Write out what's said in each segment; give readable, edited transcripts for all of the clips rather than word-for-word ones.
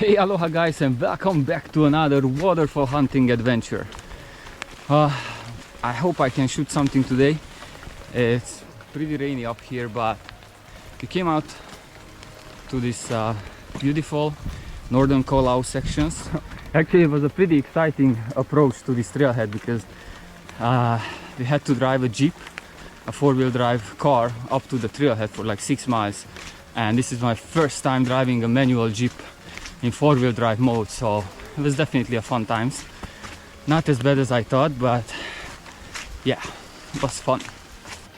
Hey, aloha guys, and welcome back to another waterfall hunting adventure. I hope I can shoot something today. It's pretty rainy up here, but we came out to this beautiful northern Kolau sections. Actually, it was a pretty exciting approach to this trailhead because we had to drive a jeep, a four-wheel drive car, up to the trailhead for like 6 miles, and this is my first time driving a manual jeep in four-wheel drive mode, so it was definitely a fun times. Not as bad as I thought, but yeah, it was fun.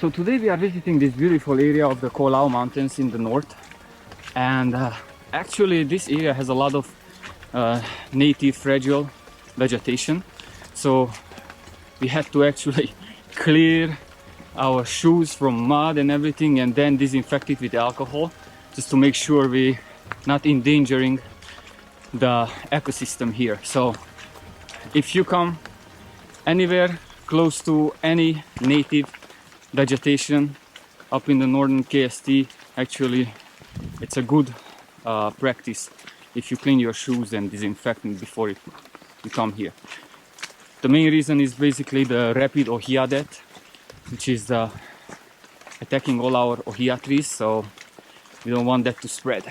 So today we are visiting this beautiful area of the Kolau Mountains in the north, and actually this area has a lot of native fragile vegetation, so we had to actually clear our shoes from mud and everything and then disinfect it with alcohol just to make sure we're not endangering the ecosystem here. So if you come anywhere close to any native vegetation up in the northern KST, actually it's a good practice if you clean your shoes and disinfect them before you come here. The main reason is basically the rapid ohia death, which is attacking all our ohia trees, so we don't want that to spread.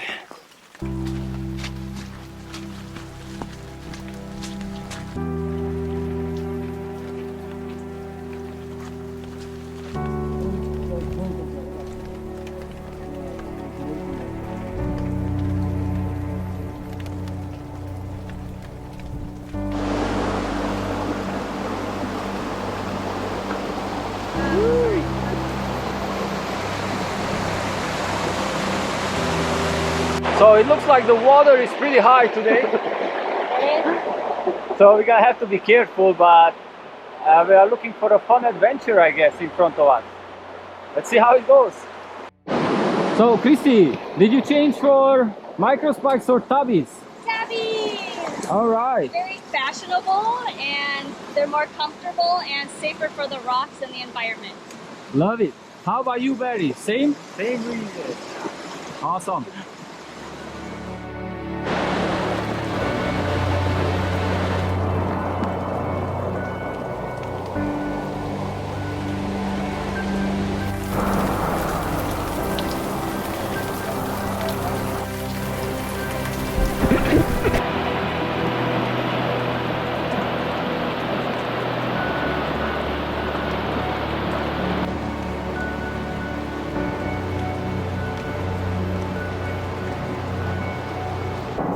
So it looks like the water is pretty high today. So we're gonna have to be careful, but we are looking for a fun adventure, I guess, in front of us. Let's see how it goes. So Christy, did you change for micro spikes or tabbies? Tabbies! All right. Very fashionable, and they're more comfortable and safer for the rocks and the environment. Love it. How about you, Barry? Same? Same reason. Awesome.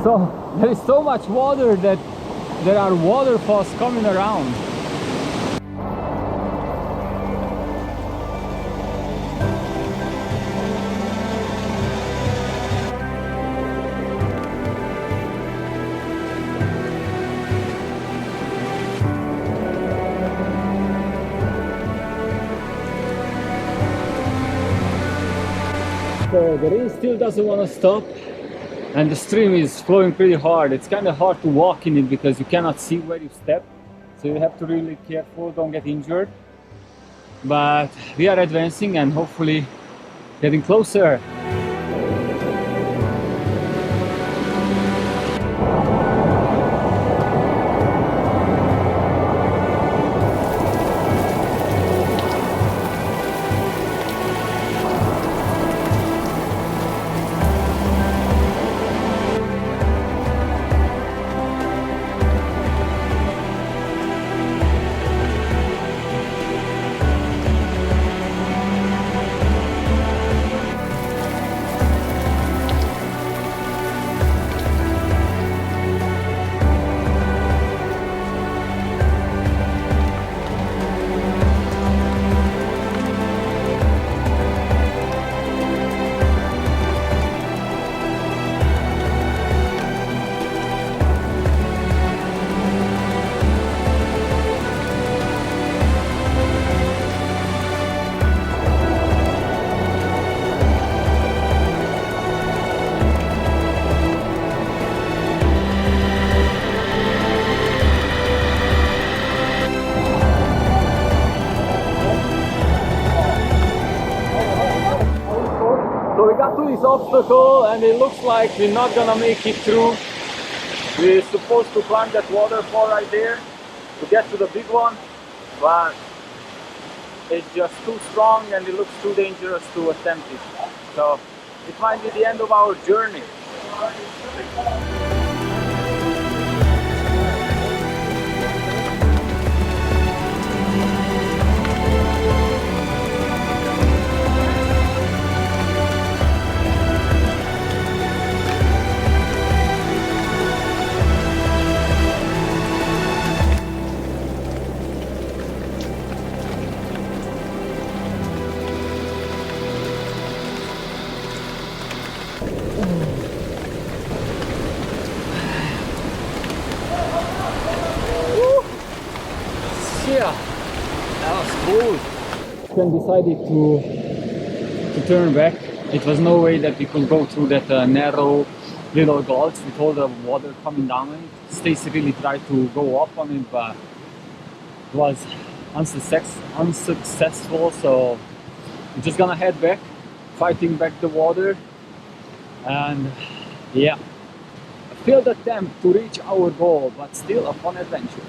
So there is so much water that there are waterfalls coming around. So the rain still doesn't want to stop, and the stream is flowing pretty hard. It's kind of hard to walk in it because you cannot see where you step, so you have to really be careful, don't get injured. But we are advancing and hopefully getting closer. So we got to this obstacle and it looks like we're not gonna make it through. We're supposed to climb that waterfall right there to get to the big one, but it's just too strong and it looks too dangerous to attempt it. So it might be the end of our journey. Yeah, that was cool. Then decided to turn back. It was no way that we could go through that narrow little gulch with all the water coming down it. Stacy really tried to go up on it, but it was unsuccessful. So we're just gonna head back, fighting back the water, and yeah, a failed attempt to reach our goal, but still a fun adventure.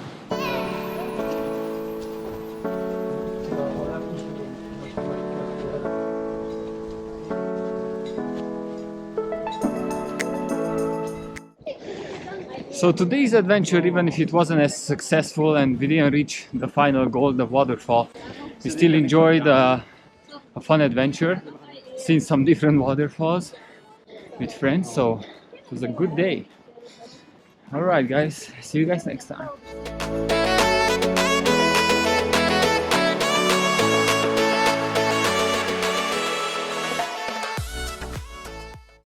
So today's adventure, even if it wasn't as successful and we didn't reach the final goal, the waterfall, we still enjoyed a fun adventure, seeing some different waterfalls with friends, so it was a good day. Alright guys, see you guys next time.